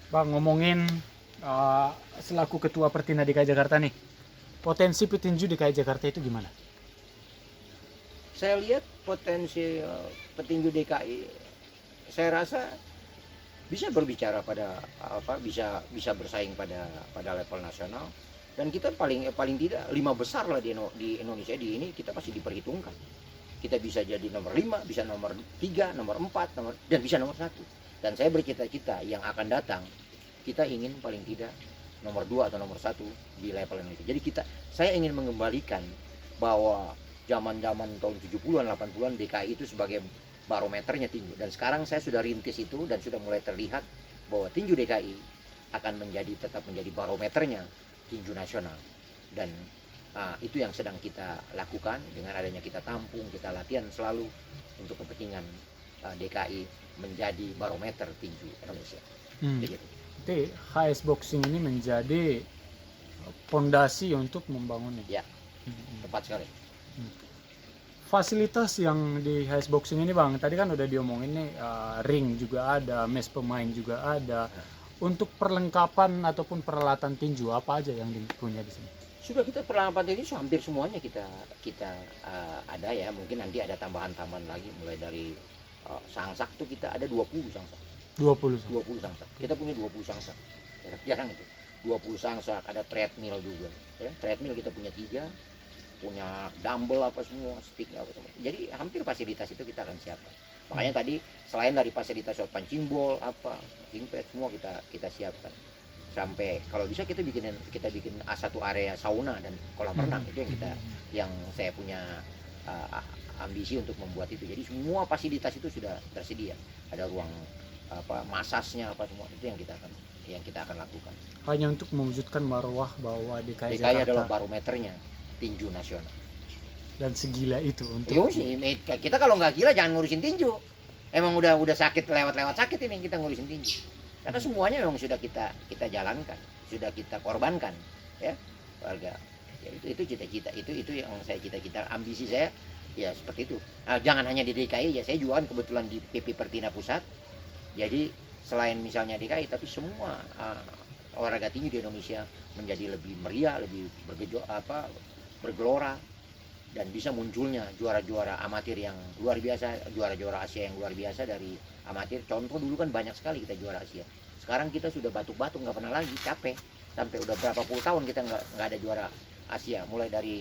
Bang, ngomongin selaku ketua Pertina DKI Jakarta nih, potensi petinju DKI Jakarta itu gimana? Saya lihat potensi petinju DKI, saya rasa bisa berbicara pada bisa bisa bersaing pada level nasional, dan kita paling paling tidak 5 besar lah di Indonesia di ini kita pasti diperhitungkan. Kita bisa jadi nomor 5, bisa nomor 3, nomor 4, dan bisa nomor 1. Dan saya bercita-cita yang akan datang kita ingin paling tidak nomor 2 atau nomor 1 di level Indonesia. Jadi saya ingin mengembalikan bahwa zaman-zaman tahun 70-an 80-an DKI itu sebagai barometernya tinju, dan sekarang saya sudah rintis itu dan sudah mulai terlihat bahwa tinju DKI akan tetap menjadi barometernya tinju nasional. Dan itu yang sedang kita lakukan dengan adanya kita tampung, kita latihan selalu untuk kepentingan DKI menjadi barometer tinju Indonesia. Begitu. Jadi HS Boxing ini menjadi fondasi untuk membangunnya. Ya, tepat sekali. Fasilitas yang di HS Boxing ini Bang, tadi kan udah diomongin nih, ring juga ada, mes pemain juga ada. Untuk perlengkapan ataupun peralatan tinju apa aja yang dipunya di sini? Sudah kita perlengkapan tinju hampir semuanya kita ada ya. Mungkin nanti ada tambahan-tambahan lagi, mulai dari sangsak tuh kita ada 20 sangsak. 20 sangsak. Kita punya 20 sangsak. Jarang itu. 20 sangsak, ada treadmill juga. Ya, treadmill kita punya 3, punya dumbbell apa semua, stick apa semua. Jadi hampir fasilitas itu kita akan siapkan. Makanya tadi selain dari fasilitas punching ball apa, ring pad semua kita siapkan. Sampai kalau bisa kita bikin satu area sauna dan kolam renang. Itu yang saya punya ambisi untuk membuat itu. Jadi semua fasilitas itu sudah tersedia. Ada ruang masasnya apa semua, itu yang kita akan lakukan. Hanya untuk mewujudkan marwah bahwa DKI DKI Jakarta adalah barometernya tinju nasional. Dan segila itu untuk Kita kalau nggak gila jangan ngurusin tinju. Emang udah sakit, lewat sakit ini kita ngurusin tinju. Karena semuanya memang sudah kita jalankan, sudah kita korbankan, ya warga. Ya, itu cita-cita, itu yang saya cita-cita, ambisi saya ya seperti itu. Nah, jangan hanya di DKI ya, saya juga kan kebetulan di PP Pertina Pusat. Jadi selain misalnya DKI, tapi semua olahraga tinju di Indonesia menjadi lebih meriah, lebih bergelora, dan bisa munculnya juara-juara amatir yang luar biasa, juara-juara Asia yang luar biasa dari amatir. Contoh dulu kan banyak sekali kita juara Asia. Sekarang kita sudah batuk-batuk, nggak pernah lagi, capek. Sampai udah berapa puluh tahun kita nggak ada juara Asia. Mulai dari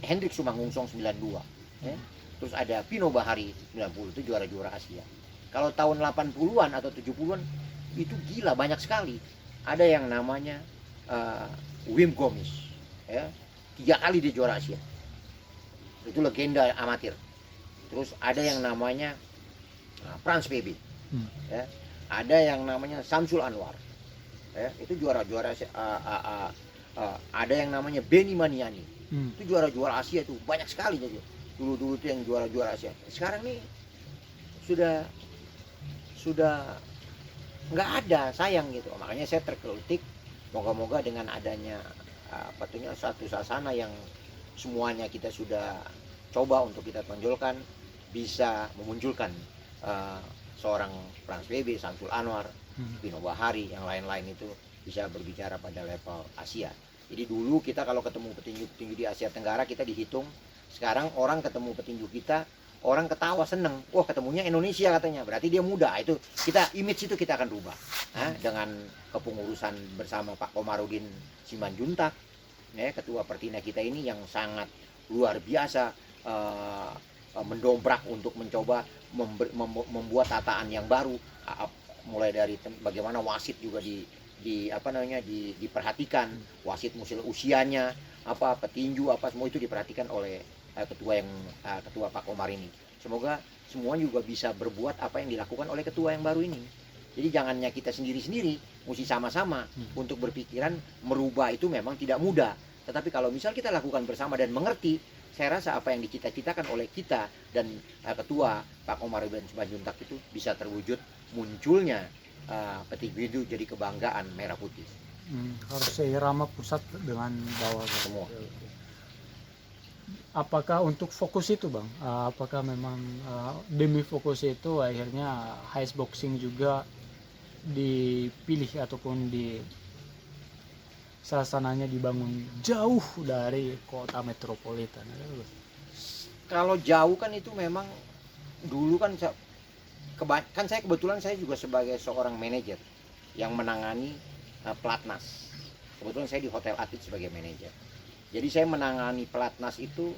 Hendrik Sumangungsong 92, ya. Terus ada Pino Bahari 90, itu juara-juara Asia. Kalau tahun 80-an atau 70-an itu gila, banyak sekali. Ada yang namanya Wim Gomis, ya, 3 kali dia juara Asia. Itu legenda amatir. Terus ada yang namanya Frans PB, ya. Ada yang namanya Samsul Anwar, ya. Itu juara-juara. Ada yang namanya Benny Maniani, itu juara-juara Asia, itu banyak sekali. Jadi dulu itu yang juara-juara Asia. Sekarang nih sudah nggak ada, sayang gitu. Makanya saya terkelitik, moga-moga dengan adanya satu sasana yang semuanya kita sudah coba untuk kita tonjolkan, bisa memunculkan seorang Frans PB, Samsul Anwar, Pino Bahari, yang lain-lain itu bisa berbicara pada level Asia. Jadi dulu kita kalau ketemu petinju-petinju di Asia Tenggara kita dihitung. Sekarang orang ketemu petinju kita, orang ketawa, seneng. Wah, ketemunya Indonesia katanya, berarti dia muda. Itu image itu kita akan rubah. Dengan kepengurusan bersama Pak Komarudin Simanjuntak, ya, ketua Pertina kita ini yang sangat luar biasa, mendobrak untuk mencoba membuat tataan yang baru, mulai dari bagaimana wasit juga diperhatikan, wasit usianya petinju semua itu diperhatikan oleh ketua Pak Komar ini. Semoga semua juga bisa berbuat apa yang dilakukan oleh ketua yang baru ini. Jadi jangannya kita sendiri-sendiri, mesti sama-sama untuk berpikiran merubah. Itu memang tidak mudah, tetapi kalau misal kita lakukan bersama dan mengerti, saya rasa apa yang dicita-citakan oleh kita dan ketua Pak Komarudin Simanjuntak itu bisa terwujud, munculnya petinju itu jadi kebanggaan merah putih. Harus seirama pusat dengan bawah semua. Apakah untuk fokus itu Bang? Apakah memang demi fokus itu akhirnya HS Boxing juga dipilih ataupun di sasananya dibangun jauh dari kota metropolitan? Kalau jauh kan itu memang dulu kan kan saya kebetulan saya juga sebagai seorang manajer yang menangani pelatnas. Kebetulan saya di Hotel Atlet sebagai manajer. Jadi saya menangani pelatnas itu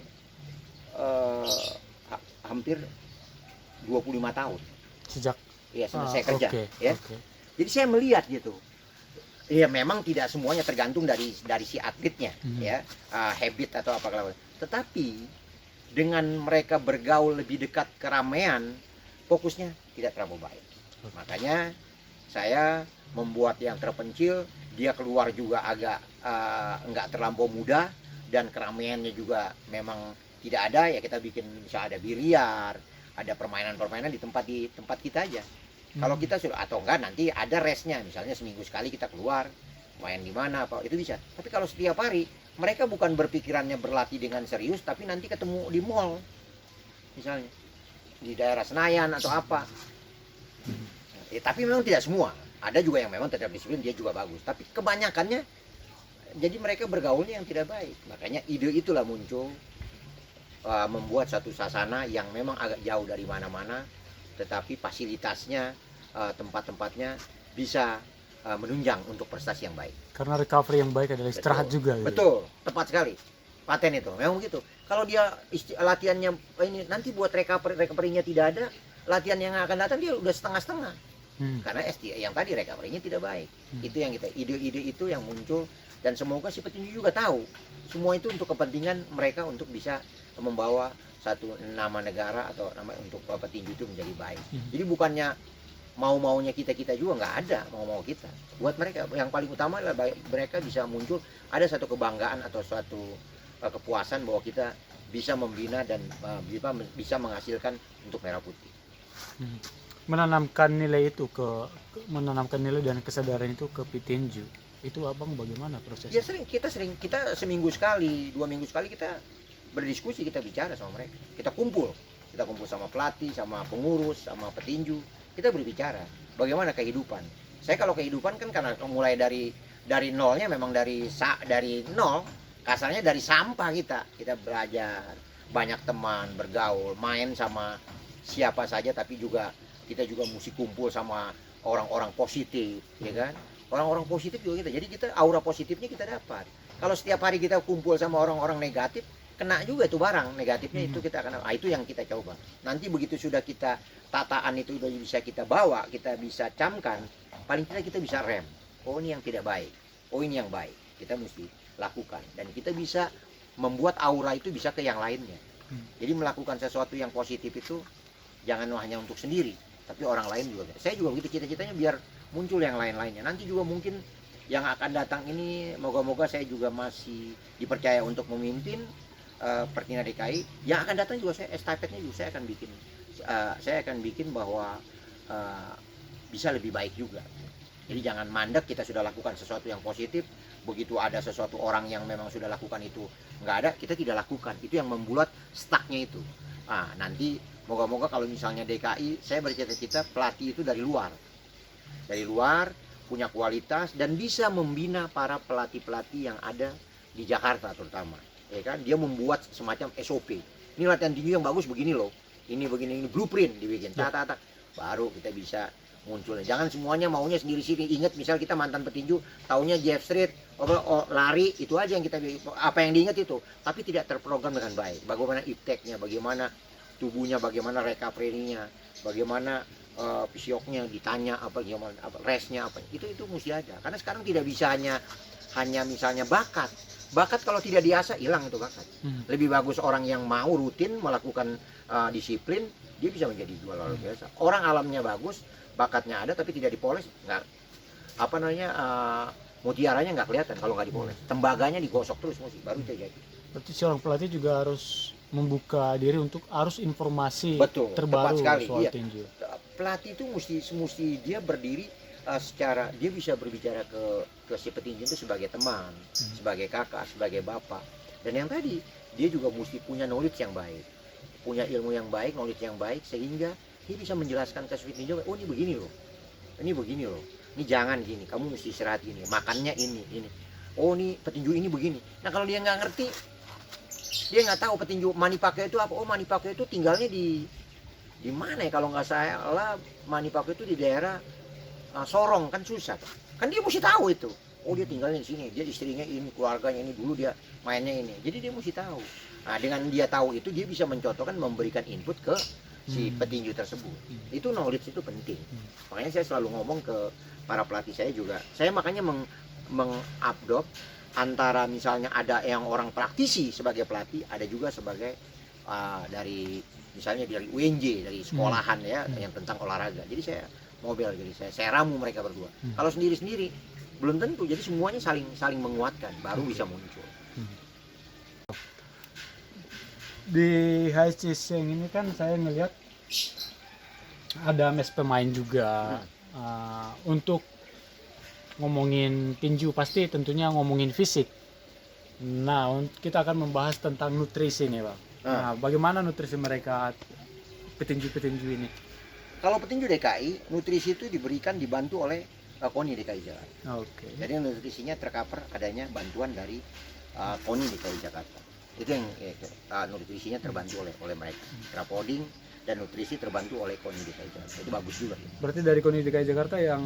hampir 25 tahun. Sejak Iya, saya kerja, okay, ya. okay. Jadi saya melihat gitu. Ya memang tidak semuanya tergantung dari si atletnya, ya, habit atau apa kalau. Tetapi dengan mereka bergaul lebih dekat keramaian, fokusnya tidak terlalu baik. Makanya saya membuat yang terpencil, dia keluar juga agak nggak terlampau mudah, dan keramaiannya juga memang tidak ada. Ya kita bikin misalnya ada biliar, ada permainan-permainan di tempat kita aja. Kalau kita sudah atau enggak nanti ada restnya, misalnya seminggu sekali kita keluar main di mana apa itu bisa. Tapi kalau setiap hari mereka bukan berpikirannya berlatih dengan serius, tapi nanti ketemu di mall, misalnya di daerah Senayan atau apa. Tapi memang tidak semua. Ada juga yang memang tetap disiplin, dia juga bagus. Tapi kebanyakannya jadi mereka bergaulnya yang tidak baik. Makanya ide itulah muncul, membuat satu sasana yang memang agak jauh dari mana-mana, tetapi fasilitasnya, tempat-tempatnya bisa menunjang untuk prestasi yang baik. Karena recovery yang baik adalah istirahat juga. Betul, tepat sekali. Paten itu, memang begitu. Kalau dia latihannya ini nanti buat recovery-nya tidak ada, latihan yang akan datang dia udah setengah-setengah. Karena yang tadi recovery-nya tidak baik. Itu yang kita, ide-ide itu yang muncul, dan semoga si petinju juga tahu semua itu untuk kepentingan mereka untuk bisa membawa satu nama negara atau nama untuk petinju itu menjadi baik. Jadi bukannya mau-maunya kita juga nggak ada mau kita. Buat mereka yang paling utama adalah mereka bisa muncul ada satu kebanggaan atau suatu kepuasan bahwa kita bisa membina dan bisa menghasilkan untuk Merah Putih. Menanamkan nilai dan kesadaran itu ke petinju. Itu abang bagaimana prosesnya? Ya kita seminggu sekali, 2 minggu sekali kita berdiskusi, kita bicara sama mereka, kita kumpul sama pelatih, sama pengurus, sama petinju, kita berbicara bagaimana kehidupan. Saya kalau kehidupan kan karena mulai dari nolnya, memang dari nol, kasarnya dari sampah kita belajar, banyak teman, bergaul, main sama siapa saja, tapi juga kita juga mesti kumpul sama orang-orang positif, ya kan? Orang-orang positif juga jadi kita aura positifnya kita dapat. Kalau setiap hari kita kumpul sama orang-orang negatif, kena juga tuh barang negatifnya, itu kita akan, itu yang kita coba. Nanti begitu sudah kita tataan itu udah bisa kita bawa, kita bisa camkan, paling tidak kita bisa rem. Oh ini yang tidak baik, oh ini yang baik, kita mesti lakukan, dan kita bisa membuat aura itu bisa ke yang lainnya. Jadi melakukan sesuatu yang positif itu jangan hanya untuk sendiri, tapi orang lain juga. Saya juga begitu, cita-citanya biar muncul yang lain-lainnya. Nanti juga mungkin yang akan datang ini, moga-moga saya juga masih dipercaya untuk memimpin Pertina DKI. Yang akan datang juga saya estafetnya juga saya akan bikin bahwa bisa lebih baik juga. Jadi jangan mandek, kita sudah lakukan sesuatu yang positif, begitu ada sesuatu orang yang memang sudah lakukan itu nggak ada, kita tidak lakukan. Itu yang membuat stucknya itu. Nanti moga-moga kalau misalnya DKI, saya bercita-cita pelatih itu dari luar punya kualitas dan bisa membina para pelatih-pelatih yang ada di Jakarta terutama, ya kan? Dia membuat semacam SOP, ini latihan tinju yang bagus begini loh, ini begini, ini blueprint dibikin, baru kita bisa muncul. Jangan semuanya maunya sendiri-sendiri. Ingat, misal kita mantan petinju, taunya Jeff Street, lari, itu aja yang kita, apa yang diingat itu, tapi tidak terprogram dengan baik. Bagaimana ipteknya, bagaimana tubuhnya, bagaimana recovery-nya, bagaimana fisioknya, ditanya apa gimana, apa restnya, apa itu mesti ada. Karena sekarang tidak bisa hanya misalnya bakat kalau tidak diasah hilang itu bakat. Lebih bagus orang yang mau rutin melakukan disiplin, dia bisa menjadi juara luar biasa. Orang alamnya bagus, bakatnya ada tapi tidak dipoles, nggak mutiaranya nggak kelihatan kalau nggak dipoles. Tembaganya digosok terus mesti, baru itu jadi. Berarti seorang pelatih juga harus membuka diri untuk arus informasi terbaru soal tinju. Pelatih itu mesti dia berdiri secara, dia bisa berbicara ke si petinju itu sebagai teman, sebagai kakak, sebagai bapak. Dan yang tadi, dia juga mesti punya knowledge yang baik, punya ilmu yang baik, knowledge yang baik, sehingga dia bisa menjelaskan ke si petinju, oh ini begini loh, ini jangan gini, kamu mesti istirahat gini, makannya ini. Oh nih petinju ini begini. Nah kalau dia nggak ngerti, dia nggak tahu petinju Manny Pacquiao itu apa. Oh Manny Pacquiao itu tinggalnya di mana ya, kalau nggak salah Manny Pacquiao itu di daerah Sorong, kan susah kan dia mesti tahu itu. Oh dia tinggalnya di sini, dia istrinya ini, keluarganya ini, dulu dia mainnya ini, jadi dia mesti tahu. Nah dengan dia tahu itu, dia bisa mencontohkan, memberikan input ke si petinju tersebut. Itu knowledge itu penting. Makanya saya selalu ngomong ke para pelatih saya juga, saya makanya mengupdop antara misalnya ada yang orang praktisi sebagai pelatih, ada juga sebagai dari misalnya dari UNJ, dari sekolahan ya, yang tentang olahraga. Jadi saya mobil, jadi saya ramu mereka berdua. Kalau sendiri-sendiri belum tentu, jadi semuanya saling menguatkan, baru bisa muncul. Di High Chasing ini kan saya ngelihat ada mes pemain juga. Untuk ngomongin tinju pasti tentunya ngomongin fisik. Nah, kita akan membahas tentang nutrisi nih Bang. Nah, bagaimana nutrisi mereka petinju-petinju ini? Kalau petinju DKI, nutrisi itu dibantu oleh KONI DKI Jakarta. Oke. Jadi nutrisinya tercover adanya bantuan dari KONI DKI Jakarta. Itu yang nutrisinya terbantu oleh mereka. Trapoding dan nutrisi terbantu oleh KONI DKI Jakarta. Itu bagus juga. Berarti dari KONI DKI Jakarta yang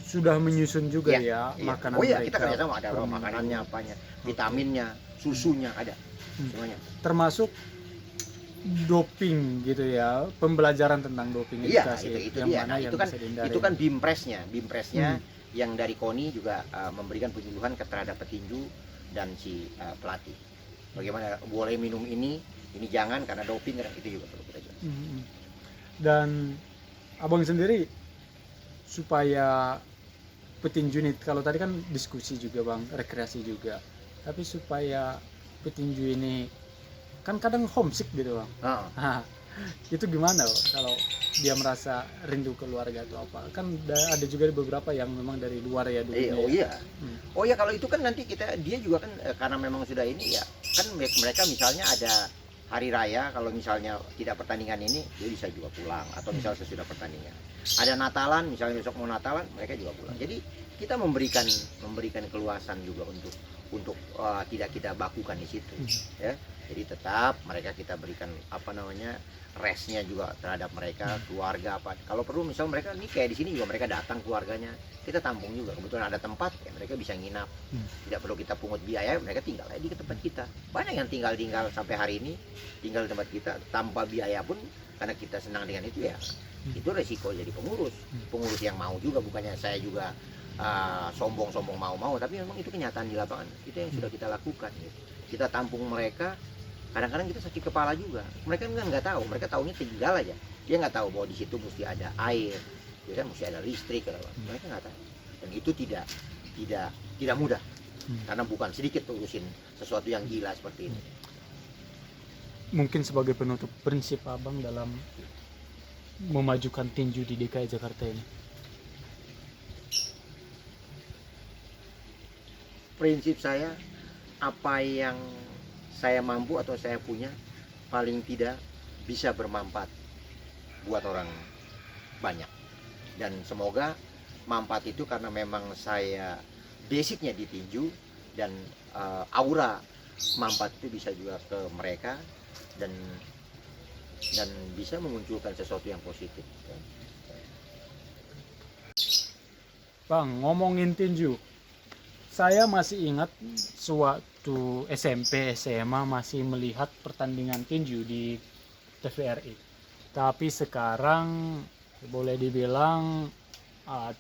sudah menyusun juga ya makanan mereka. Kita kerjasama, ada makanannya, apanya, vitaminnya, susunya ada, semuanya. Termasuk doping gitu ya, pembelajaran tentang doping edukasi. Itu dia. Nah, itu kan BIMPRES-nya yang dari KONI juga memberikan penyuluhan terhadap petinju dan si pelatih. Bagaimana boleh minum ini jangan karena doping, itu juga perlu kita jelaskan. Dan abang sendiri supaya petinju ini, kalau tadi kan diskusi juga Bang, rekreasi juga, tapi supaya petinju ini kan kadang homesick gitu Bang. Nah, itu gimana kalau dia merasa rindu keluarga atau apa? Kan ada juga beberapa yang memang dari luar ya dulunya. Oh iya, kalau itu kan nanti dia juga kan karena memang sudah ini ya, kan mereka misalnya ada hari raya, kalau misalnya tidak pertandingan ini, dia bisa juga pulang, atau misalnya sesudah pertandingan. Ada Natalan, misalnya besok mau Natalan, mereka juga pulang. Jadi kita memberikan keluasan juga untuk tidak kita bakukan di situ, ya. Jadi tetap mereka kita berikan restnya juga terhadap mereka, keluarga apa. Kalau perlu misal mereka nih kayak di sini juga mereka datang keluarganya, kita tampung juga. Kebetulan ada tempat ya mereka bisa nginap. Tidak perlu kita pungut biaya, mereka tinggal aja di tempat kita. Banyak yang tinggal sampai hari ini tinggal di tempat kita tanpa biaya pun, karena kita senang dengan itu ya. Itu resiko jadi pengurus yang mau juga, bukannya saya juga sombong mau, tapi memang itu kenyataan di lapangan. Itu yang sudah kita lakukan gitu. Kita tampung mereka. Kadang-kadang kita sakit kepala juga. Mereka kan nggak tahu, mereka tahunya tinggal aja. Dia nggak tahu bahwa di situ mesti ada air, ya kan, mesti ada listrik. Mereka nggak tahu. Dan itu tidak mudah, karena bukan sedikit urusin sesuatu yang gila seperti ini. Mungkin sebagai penutup, prinsip abang dalam memajukan tinju di DKI Jakarta ini? Prinsip saya, apa yang saya mampu atau saya punya, paling tidak bisa bermanfaat buat orang banyak. Dan semoga manfaat itu karena memang saya basicnya di tinju, dan aura manfaat itu bisa juga ke mereka, dan bisa memunculkan sesuatu yang positif. Bang, ngomongin tinju, saya masih ingat sewaktu SMP, SMA masih melihat pertandingan tinju di TVRI. Tapi sekarang boleh dibilang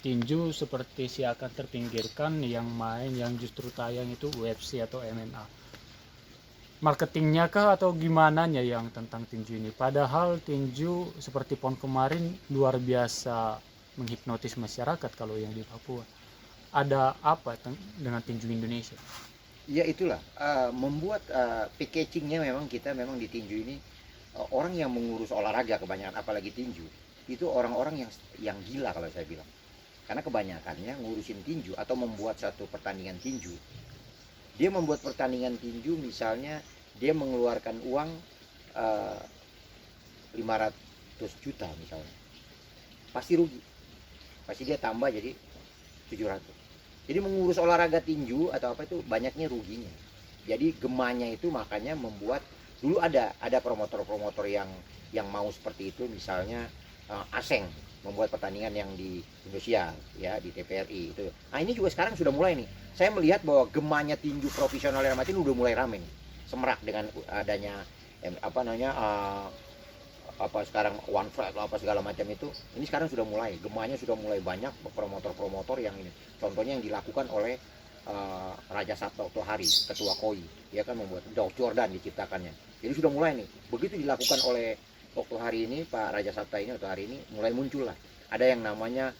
tinju seperti akan terpinggirkan, yang main, yang justru tayang itu UFC atau MMA. Marketingnya kah atau gimana yang tentang tinju ini? Padahal tinju seperti PON kemarin luar biasa menghipnotis masyarakat kalau yang di Papua. Ada apa dengan tinju Indonesia? Ya itulah, membuat packagingnya memang kita memang di tinju ini, orang yang mengurus olahraga kebanyakan, apalagi tinju, itu orang-orang yang gila kalau saya bilang. Karena kebanyakannya ngurusin tinju atau membuat satu pertandingan tinju. Dia membuat pertandingan tinju, misalnya dia mengeluarkan uang 500 juta misalnya, pasti rugi. Pasti dia tambah jadi 700. Jadi mengurus olahraga tinju atau apa itu banyaknya ruginya. Jadi gemanya itu makanya membuat dulu ada promotor-promotor yang mau seperti itu, misalnya Aseng membuat pertandingan yang di Indonesia ya, di TVRI itu. Nah, ini juga sekarang sudah mulai nih. Saya melihat bahwa gemanya tinju profesional yang ini udah mulai rame nih. Semerak dengan adanya apa sekarang One Flight apa segala macam itu. Ini sekarang sudah mulai, gemanya sudah mulai banyak promotor-promotor yang ini. Contohnya yang dilakukan oleh Raja Sabta Oktohari, ketua KOI, dia kan membuat Jordan diciptakannya. Jadi sudah mulai nih. Begitu dilakukan oleh Oktohari ini, Pak Raja Sabta ini Oktohari ini, mulai muncul lah. Ada yang namanya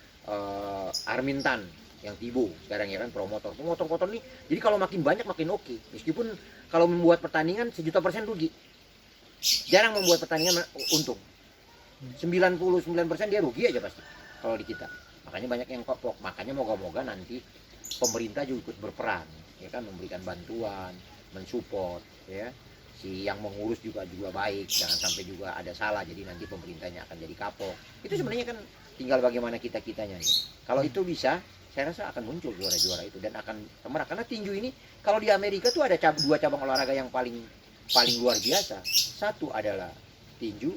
Armintan yang Tibo sekarang ya kan, promotor nih. Jadi kalau makin banyak makin oke. Meskipun kalau membuat pertandingan 1.000.000% rugi. Jarang membuat pertandingan untung. 99% dia rugi aja pasti kalau di kita. Makanya banyak yang kopok. Makanya moga-moga nanti pemerintah juga ikut berperan, ya kan, memberikan bantuan, mensupport, ya. Si yang mengurus juga baik, jangan sampai juga ada salah. Jadi nanti pemerintahnya akan jadi kapok. Itu sebenarnya kan tinggal bagaimana kita-kitanya. Ya. Kalau itu bisa, saya rasa akan muncul juara-juara itu dan akan semerak. Karena tinju ini kalau di Amerika tuh ada dua cabang olahraga yang paling luar biasa. Satu adalah tinju,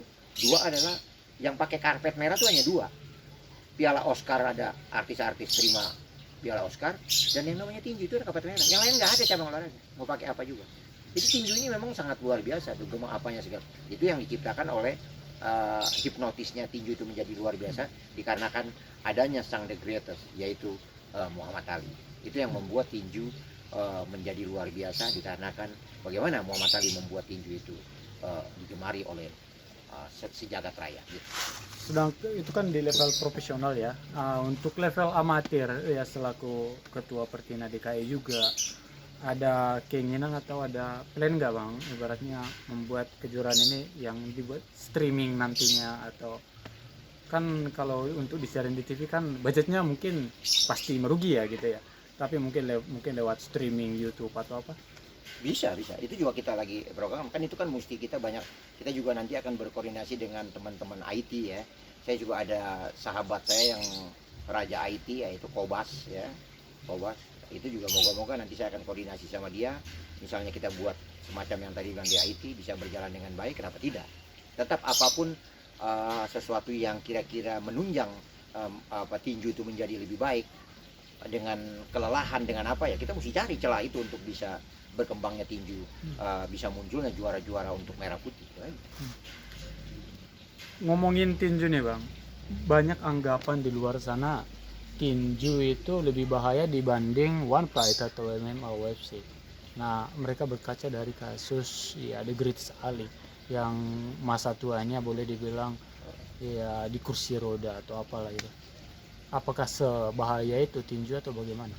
dua adalah yang pakai karpet merah tuh hanya dua. Piala Oscar ada artis-artis terima piala Oscar, dan yang namanya tinju itu ada karpet merah. Yang lain nggak ada cabang olahraga, mau pakai apa juga. Jadi tinju ini memang sangat luar biasa, tuh gemah apanya segala. Itu yang diciptakan oleh hipnotisnya tinju itu menjadi luar biasa dikarenakan adanya sang the greatest, yaitu Muhammad Ali. Itu yang membuat tinju menjadi luar biasa dikarenakan bagaimana Muhammad Ali membuat tinju itu digemari oleh sejagat raya gitu. Sedang itu kan di level profesional ya. Untuk level amatir ya, selaku ketua Pertina DKI juga ada keinginan atau ada plan nggak Bang, ibaratnya membuat kejuaraan ini yang dibuat streaming nantinya, atau kan kalau untuk disiarin di TV kan budgetnya mungkin pasti merugi ya gitu ya, tapi mungkin lewat streaming YouTube atau apa. Bisa itu juga kita lagi program kan. Itu kan mesti kita juga nanti akan berkoordinasi dengan teman-teman IT ya. Saya juga ada sahabat saya yang raja IT, yaitu Kobas ya, Kobas. Itu juga moga-moga nanti saya akan koordinasi sama dia. Misalnya kita buat semacam yang tadi bilang di IT bisa berjalan dengan baik, kenapa tidak. Tetap apapun sesuatu yang kira-kira menunjang tinju itu menjadi lebih baik, dengan kelelahan, dengan apa ya, kita mesti cari celah itu untuk bisa berkembangnya tinju, bisa munculnya juara-juara untuk merah putih. Ngomongin tinju nih Bang, banyak anggapan di luar sana tinju itu lebih bahaya dibanding One Fight atau MMA UFC. Nah, mereka berkaca dari kasus ya The Greatest Ali yang masa tuanya boleh dibilang ya di kursi roda atau apalah itu. Apakah sebahaya itu tinju atau bagaimana?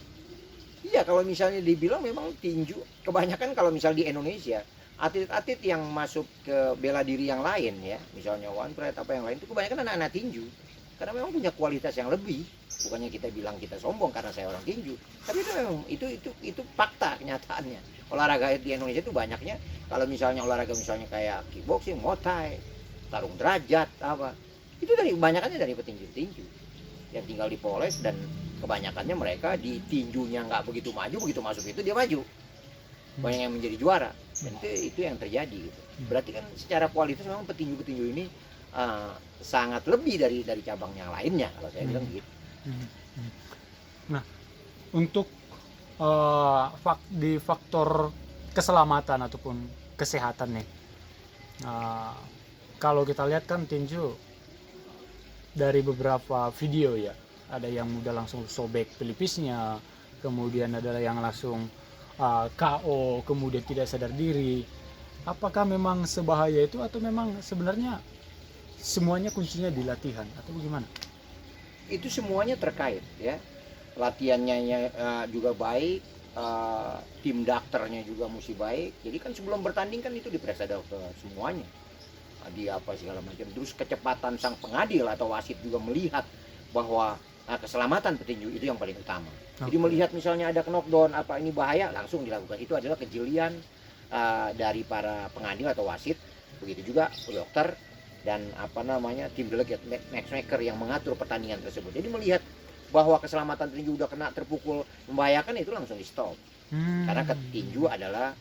Iya, kalau misalnya dibilang memang tinju kebanyakan, kalau misal di Indonesia atlet-atlet yang masuk ke bela diri yang lain ya, misalnya One Pride apa yang lain, itu kebanyakan anak-anak tinju karena memang punya kualitas yang lebih. Bukannya kita bilang kita sombong karena saya orang tinju, tapi itu memang itu fakta kenyataannya. Olahraga di Indonesia itu banyaknya, kalau misalnya olahraga misalnya kayak kickboxing, muay thai, tarung derajat apa, itu banyakannya dari petinju-tinju yang tinggal dipoles, dan kebanyakannya mereka di tinjunya nggak begitu maju, begitu masuk itu dia maju, banyak yang menjadi juara. Dan itu yang terjadi gitu. Berarti kan secara kualitas memang petinju-petinju ini sangat lebih dari cabang yang lainnya, kalau saya bilang gitu. Nah, untuk di faktor keselamatan ataupun kesehatan nih, kalau kita lihat kan tinju dari beberapa video ya, ada yang udah langsung sobek pelipisnya, kemudian ada yang langsung KO, kemudian tidak sadar diri. Apakah memang sebahaya itu atau memang sebenarnya semuanya kuncinya di latihan atau bagaimana? Itu semuanya terkait ya, latihannya juga baik, tim dokternya juga mesti baik. Jadi kan sebelum bertanding kan itu diperiksa dokter semuanya, dia apa segala macam. Terus kecepatan sang pengadil atau wasit juga melihat bahwa keselamatan petinju itu yang paling utama. Jadi melihat misalnya ada knockdown apa ini bahaya, langsung dilakukan. Itu adalah kejelian dari para pengadil atau wasit. Begitu juga dokter dan tim delegate matchmaker yang mengatur pertandingan tersebut. Jadi melihat bahwa keselamatan tinju udah kena terpukul membahayakan, itu langsung di stop. Karena tinju adalah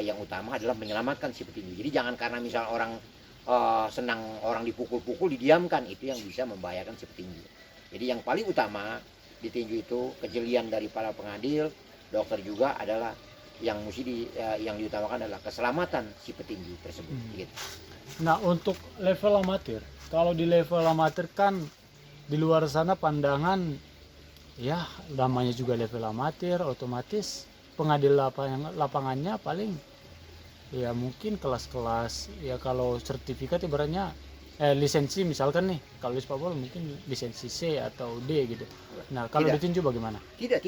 yang utama adalah menyelamatkan si petinju. Jadi jangan karena misal orang senang orang dipukul-pukul didiamkan, itu yang bisa membahayakan si petinju. Jadi yang paling utama di tinju itu kejelian dari para pengadil, dokter juga adalah yang mesti yang diutamakan adalah keselamatan si petinju tersebut. Gitu. Nah, untuk level amatir, kalau di level amatir kan di luar sana pandangan ya namanya juga level amatir, otomatis pengadil lapangannya paling ya mungkin kelas-kelas ya, kalau sertifikat ibaratnya lisensi misalkan nih, kalau di sepak bola mungkin lisensi C atau D gitu. Nah, kalau di tinju bagaimana? Tidak.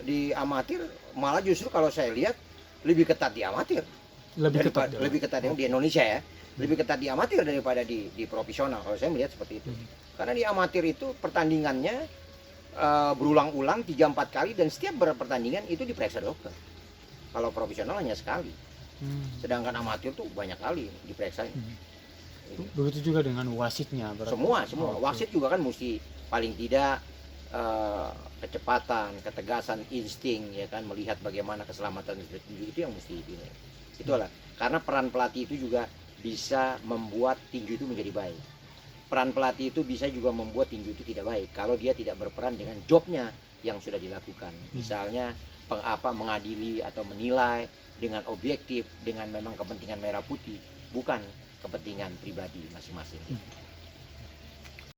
Di amatir malah justru kalau saya lihat lebih ketat di amatir. Lebih ketat di Indonesia ya. Lebih ketat di amatir daripada di profesional, kalau saya melihat seperti itu. Karena di amatir itu pertandingannya berulang-ulang 3-4 kali, dan setiap pertandingan itu diperiksa dokter. Kalau profesional hanya sekali. Sedangkan amatir tuh banyak kali diperiksa. Begitu juga dengan wasitnya berarti. Semua. Wasit juga kan mesti paling tidak kecepatan, ketegasan, insting ya kan, melihat bagaimana keselamatan tinju, itu yang mesti ini. Itulah karena peran pelatih itu juga bisa membuat tinju itu menjadi baik. Peran pelatih itu bisa juga membuat tinju itu tidak baik kalau dia tidak berperan dengan jobnya yang sudah dilakukan. Misalnya mengadili atau menilai dengan objektif, dengan memang kepentingan merah putih, bukan kepentingan pribadi masing-masing.